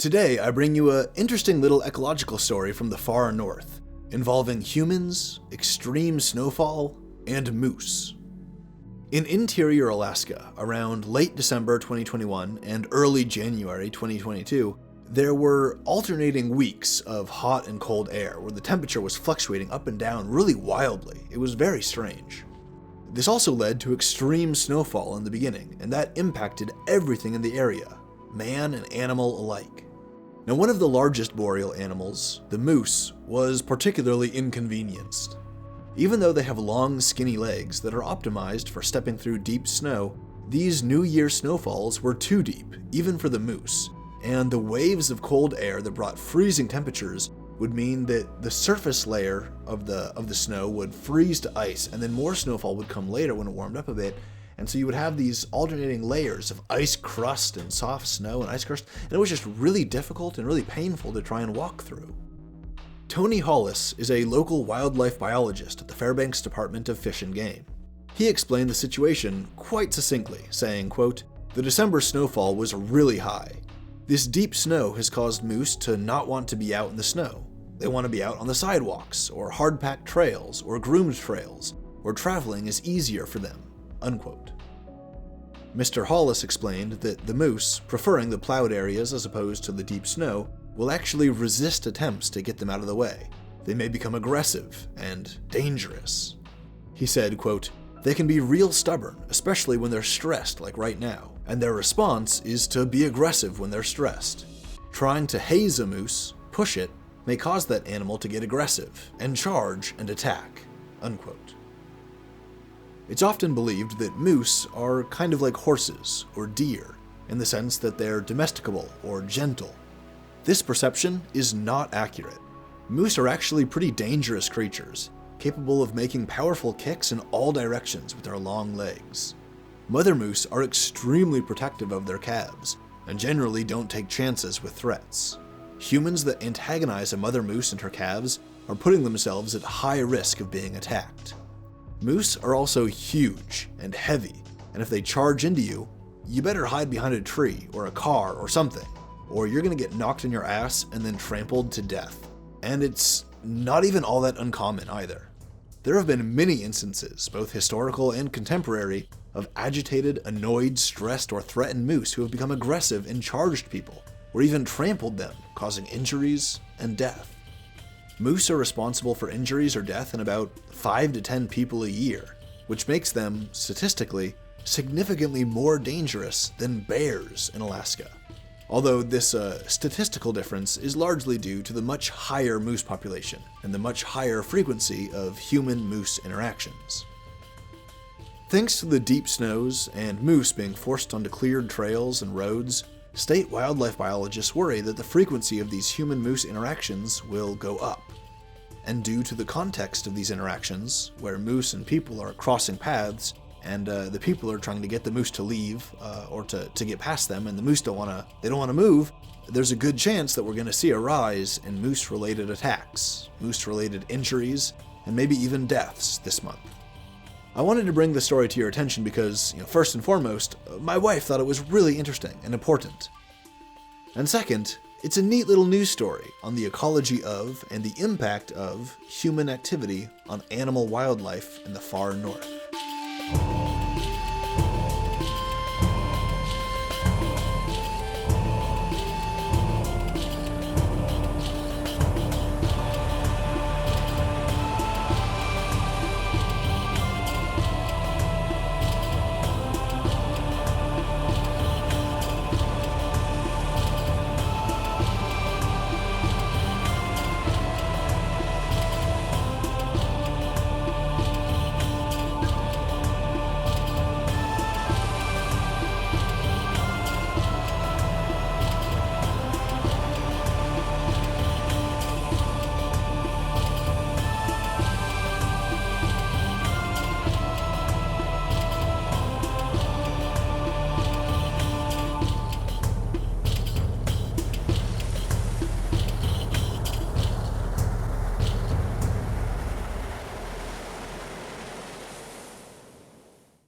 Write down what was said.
Today, I bring you an interesting little ecological story from the far north, involving humans, extreme snowfall, and moose. In interior Alaska, around late December 2021 and early January 2022, there were alternating weeks of hot and cold air where the temperature was fluctuating up and down really wildly. It was very strange. This also led to extreme snowfall in the beginning, and that impacted everything in the area, man and animal alike. Now, one of the largest boreal animals, the moose, was particularly inconvenienced. Even though they have long, skinny legs that are optimized for stepping through deep snow, these New Year snowfalls were too deep, even for the moose, and the waves of cold air that brought freezing temperatures would mean that the surface layer of the snow would freeze to ice, and then more snowfall would come later when it warmed up a bit. And so you would have these alternating layers of ice crust and soft snow and ice crust, and it was just really difficult and really painful to try and walk through. Tony Hollis is a local wildlife biologist at the Fairbanks Department of Fish and Game. He explained the situation quite succinctly, saying, quote, "The December snowfall was really high. This deep snow has caused moose to not want to be out in the snow. They want to be out on the sidewalks, or hard-packed trails, or groomed trails, where traveling is easier for them." Unquote. Mr. Hollis explained that the moose, preferring the plowed areas as opposed to the deep snow, will actually resist attempts to get them out of the way. They may become aggressive and dangerous. He said, quote, "They can be real stubborn, especially when they're stressed like right now, and their response is to be aggressive when they're stressed. Trying to haze a moose, push it, may cause that animal to get aggressive and charge and attack." Unquote. It's often believed that moose are kind of like horses or deer, in the sense that they're domesticable or gentle. This perception is not accurate. Moose are actually pretty dangerous creatures, capable of making powerful kicks in all directions with their long legs. Mother moose are extremely protective of their calves, and generally don't take chances with threats. Humans that antagonize a mother moose and her calves are putting themselves at high risk of being attacked. Moose are also huge and heavy, and if they charge into you, you better hide behind a tree or a car or something, or you're gonna get knocked on your ass and then trampled to death. And it's not even all that uncommon either. There have been many instances, both historical and contemporary, of agitated, annoyed, stressed, or threatened moose who have become aggressive and charged people, or even trampled them, causing injuries and death. Moose are responsible for injuries or death in about 5 to 10 people a year, which makes them, statistically, significantly more dangerous than bears in Alaska. Although this statistical difference is largely due to the much higher moose population and the much higher frequency of human-moose interactions. Thanks to the deep snows and moose being forced onto cleared trails and roads, state wildlife biologists worry that the frequency of these human-moose interactions will go up. And due to the context of these interactions, where moose and people are crossing paths, and the people are trying to get the moose to leave or to get past them, and the moose don't want to move, there's a good chance that we're going to see a rise in moose-related attacks, moose-related injuries, and maybe even deaths this month. I wanted to bring the story to your attention because, first and foremost, my wife thought it was really interesting and important. And second, it's a neat little news story on the ecology of and the impact of human activity on animal wildlife in the far north.